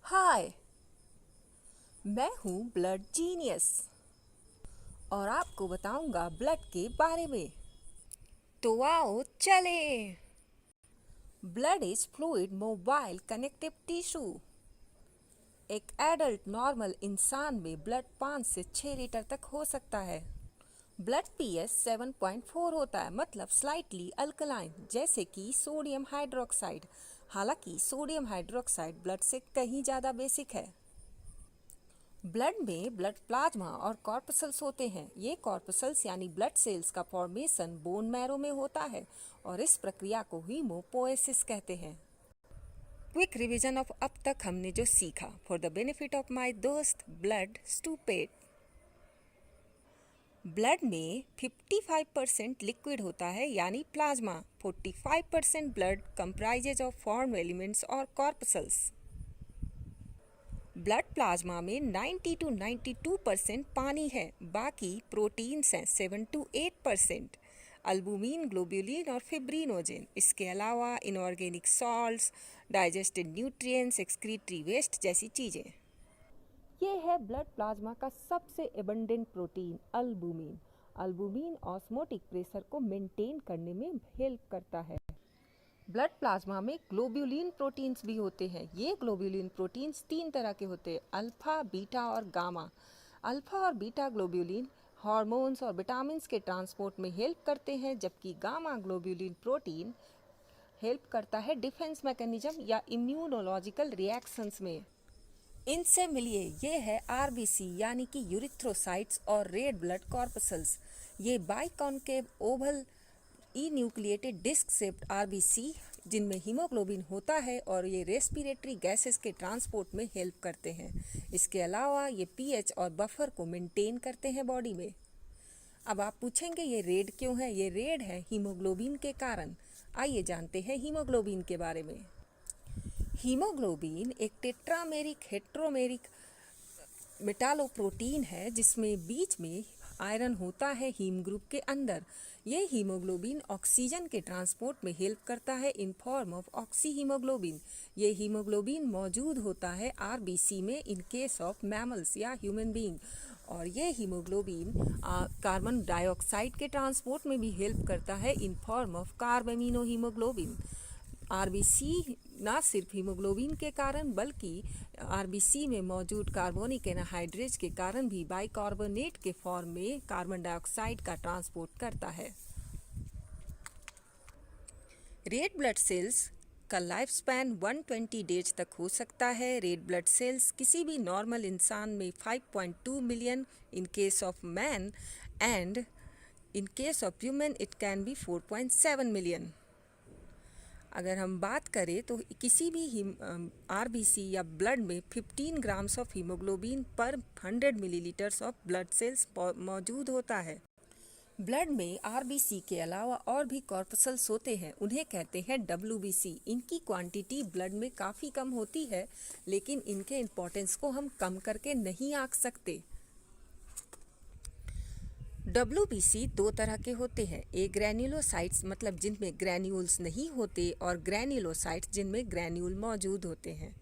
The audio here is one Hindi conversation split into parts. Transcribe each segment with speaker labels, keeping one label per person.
Speaker 1: हाय, मैं हूँ ब्लड जीनियस और आपको बताऊंगा ब्लड के बारे में। तो आओ चले। Blood is fluid mobile connective tissue. एक एडल्ट नॉर्मल इंसान में ब्लड 5 से 6 लीटर तक हो सकता है। ब्लड पीएच 7.4 होता है, मतलब स्लाइटली अल्कलाइन, जैसे कि सोडियम हाइड्रोक्साइड। हालांकि सोडियम हाइड्रोक्साइड ब्लड से कहीं ज़्यादा बेसिक है। ब्लड में ब्लड प्लाज्मा और कॉर्पसल्स होते हैं। ये कॉर्पसल्स यानी ब्लड सेल्स का फॉर्मेशन बोन मैरो में होता है और इस प्रक्रिया को हीमोपोएसिस कहते हैं। क्विक रिवीजन ऑफ अब तक हमने जो सीखा for the benefit of my दोस्त ब्लड स्टूपेड। ब्लड में 55% लिक्विड होता है यानी plasma. 45% blood comprises of form elements और कॉर्पसल्स। ब्लड प्लाज्मा में 90 to 92% पानी है, बाकी प्रोटीन्स हैं 7 to 8%, अल्बुमिन, ग्लोब्यूलिन और फिब्रिनोजेन। इसके अलावा inorganic salts, digested nutrients, excretory waste जैसी चीज़ें। ये है ब्लड प्लाज्मा का सबसे abundant protein albumin. Albumin osmotic pressure को मेंटेन करने में हेल्प करता है। ब्लड प्लाज्मा में ग्लोब्यूलिन प्रोटीन्स भी होते हैं। ये ग्लोब्यूलिन प्रोटीन्स 3 तरह के होते हैं, अल्फा, बीटा और गामा। अल्फा और बीटा ग्लोब्यूलिन हार्मोन्स और विटामिन के ट्रांसपोर्ट में हेल्प करते हैं, जबकि गामा ग्लोब्यूलिन प्रोटीन हेल्प करता है डिफेंस मैकेनिज्म या इम्यूनोलॉजिकल रिएक्शंस में। इनसे मिलिए, ये है आरबीसी यानी कि यूरिथ्रोसाइट्स और रेड ब्लड कॉर्पसल्स। ये बाइकॉन्केव ओवल ई न्यूक्लिएटेड डिस्क शेप्ड आरबीसी जिनमें हीमोग्लोबिन होता है और ये रेस्पिरेटरी गैसेस के ट्रांसपोर्ट में हेल्प करते हैं। इसके अलावा ये पीएच और बफर को मेंटेन करते हैं बॉडी में। अब आप पूछेंगे ये रेड क्यों है? ये रेड है हीमोग्लोबिन के कारण। आइए जानते हैं हीमोग्लोबिन के बारे में। हीमोग्लोबिन एक टेट्रामेरिक हेट्रोमेरिक मेटालोप्रोटीन है जिसमें बीच में आयरन होता है हीम ग्रुप के अंदर। ये हीमोग्लोबिन ऑक्सीजन के ट्रांसपोर्ट में हेल्प करता है in form of oxy haemoglobin. ये हीमोग्लोबिन मौजूद होता है आरबीसी में इन केस ऑफ मैमल्स या ह्यूमन बीइंग। और ये हीमोग्लोबिन कार्बन डाइऑक्साइड के ट्रांसपोर्ट में भी हेल्प करता है in form of carbamino haemoglobin. RBC ना सिर्फ हीमोग्लोबिन के कारण बल्कि आरबीसी में मौजूद कार्बोनिक एनहाइड्रेज के कारण भी बाइकार्बोनेट के फॉर्म में कार्बन डाइऑक्साइड का ट्रांसपोर्ट करता है। रेड ब्लड सेल्स का लाइफ स्पैन 120 डेज तक हो सकता है। रेड ब्लड सेल्स किसी भी नॉर्मल इंसान में 5.2 million in case of man and in case of human it can be 4.7 million. अगर हम बात करें तो किसी भी आरबीसी या ब्लड में 15 ग्राम्स ऑफ हीमोग्लोबिन पर 100 मिलीलीटर्स ऑफ ब्लड सेल्स मौजूद होता है। ब्लड में आरबीसी के अलावा और भी कॉर्पसल्स होते हैं, उन्हें कहते हैं डब्ल्यूबीसी। इनकी क्वांटिटी ब्लड में काफ़ी कम होती है, लेकिन इनके इम्पोर्टेंस को हम कम करके नहीं आंक सकते। डब्ल्यूबीसी 2 तरह के होते हैं, एक ग्रैन्युलोसाइट्स मतलब जिनमें ग्रैन्यूल्स नहीं होते और ग्रैन्युलोसाइट्स जिनमें ग्रैन्यूल मौजूद होते हैं।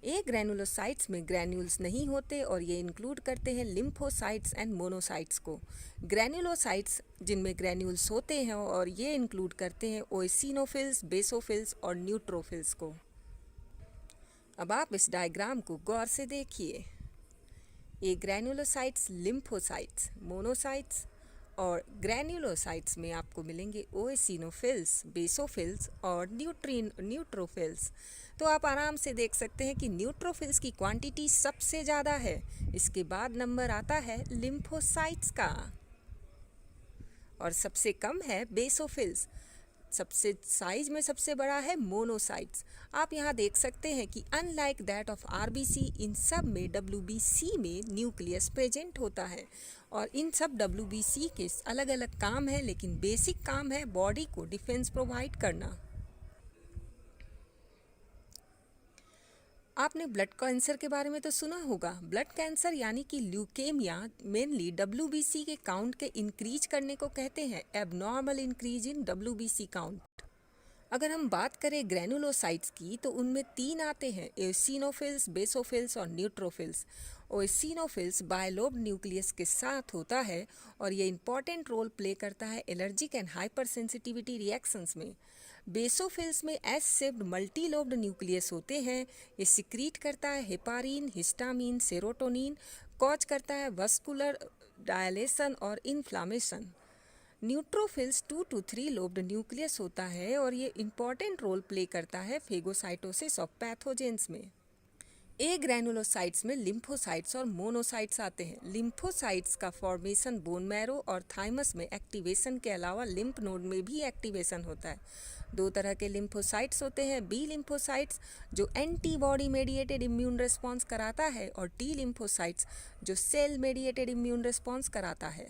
Speaker 1: एक ग्रैन्युलोसाइट्स में ग्रैन्यूल्स नहीं होते और ये इंक्लूड करते हैं लिम्फोसाइट्स एंड मोनोसाइट्स को। ग्रैन्युलोसाइट्स जिनमें ग्रैन्यूल्स होते हैं और ये इंक्लूड करते हैं ओएसिनोफिल्स, बेसोफिल्स और न्यूट्रोफिल्स को। अब आप इस डायग्राम को गौर से देखिए। ये ग्रैन्युलोसाइट्स, लिम्फोसाइट्स, मोनोसाइट्स और ग्रैन्युलोसाइट्स में आपको मिलेंगे ओएसिनोफिल्स, बेसोफिल्स और न्यूट्रोफिल्स। तो आप आराम से देख सकते हैं कि न्यूट्रोफिल्स की क्वांटिटी सबसे ज़्यादा है। इसके बाद नंबर आता है लिम्फोसाइट्स का और सबसे कम है बेसोफिल्स। सबसे साइज में सबसे बड़ा है मोनोसाइट्स। आप यहाँ देख सकते हैं कि अनलाइक दैट ऑफ आरबीसी, इन सब में डब्ल्यूबीसी में न्यूक्लियस प्रेजेंट होता है और इन सब डब्ल्यूबीसी के अलग अलग काम है, लेकिन बेसिक काम है बॉडी को डिफेंस प्रोवाइड करना। आपने ब्लड कैंसर के बारे में तो सुना होगा। ब्लड कैंसर यानी कि ल्यूकेमिया मेनली डब्ल्यूबीसी के काउंट के इंक्रीज करने को कहते हैं, abnormal increase in WBC count. अगर हम बात करें ग्रैनुलोसाइट्स की तो उनमें 3 आते हैं, एओसिनोफिल्स, बेसोफिल्स और न्यूट्रोफिल्स। एओसिनोफिल्स बायलोब न्यूक्लियस के साथ होता है और ये इंपॉर्टेंट रोल प्ले करता है allergic and hyper sensitivity reactions में। बेसोफिल्स में एस शेप्ड मल्टीलोब्ड न्यूक्लियस होते हैं। ये सिक्रीट करता है हेपारिन, हिस्टामिन, सेरोटोनिन, कॉज करता है वस्कुलर डायलेशन और inflammation. Neutrophils 2 to 3 lobed nucleus होता है और ये इंपॉर्टेंट रोल प्ले करता है फेगोसाइटोसिस ऑफ पैथोजेंस में। ए ग्रैनुलोसाइट्स में लिम्फोसाइट्स और मोनोसाइट्स आते हैं। लिम्फोसाइट्स का फॉर्मेशन बोन मैरो और थाइमस में एक्टिवेशन के अलावा लिम्फ नोड में भी एक्टिवेशन होता है। 2 तरह के लिम्फोसाइट्स होते हैं, बी लिम्फोसाइट्स जो एंटीबॉडी मेडिएटेड इम्यून रिस्पॉन्स कराता है और टी लिम्फोसाइट्स जो सेल मेडिएटेड इम्यून रिस्पॉन्स कराता है।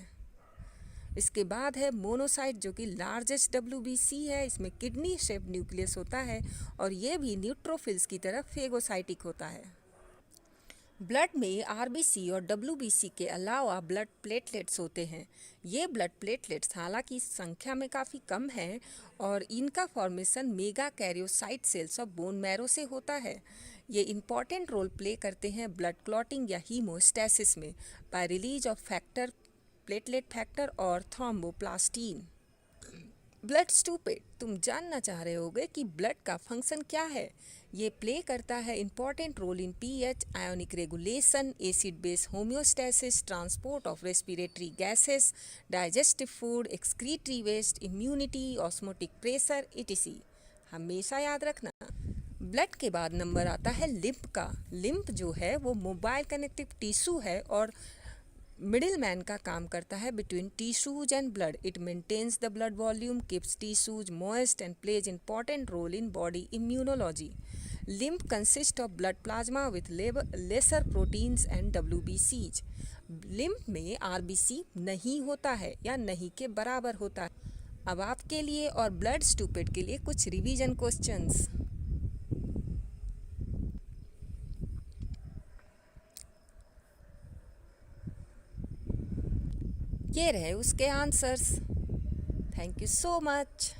Speaker 1: इसके बाद है मोनोसाइट जो कि लार्जेस्ट WBC है। इसमें किडनी शेप न्यूक्लियस होता है और ये भी न्यूट्रोफिल्स की तरह फेगोसाइटिक होता है। ब्लड में RBC और WBC के अलावा ब्लड प्लेटलेट्स होते हैं। ये ब्लड प्लेटलेट्स हालांकि संख्या में काफ़ी कम है और इनका formation megakaryocyte cells of bone marrow से होता है। ये इंपॉर्टेंट रोल प्ले करते हैं ब्लड क्लॉटिंग या हीमोस्टैसिस में by release of factor, platelet factor और थ्रोम्बोप्लास्टिन। ब्लड स्टूपिड, तुम जानना चाह रहे होगे कि ब्लड का फंक्शन क्या है। ये प्ले करता है important role in pH, ionic regulation, acid base homeostasis, transport of respiratory gases, digestive food, excretory waste, immunity, osmotic pressure etc। हमेशा याद रखना। ब्लड के बाद नंबर आता है लिम्फ का। लिम्फ जो है वो मोबाइल कनेक्टिव टिश्यू है और मिडिल मैन का काम करता है between tissues and blood. It maintains the blood volume, keeps tissues moist and plays important role in body immunology. Lymph consist of blood plasma with lesser proteins and WBCs। Lymph में RBC नहीं होता है या नहीं के बराबर होता है। अब आपके लिए और ब्लड स्टूपिड के लिए कुछ रिवीजन क्वेश्चंस। ये रहे उसके answers. Thank you so much.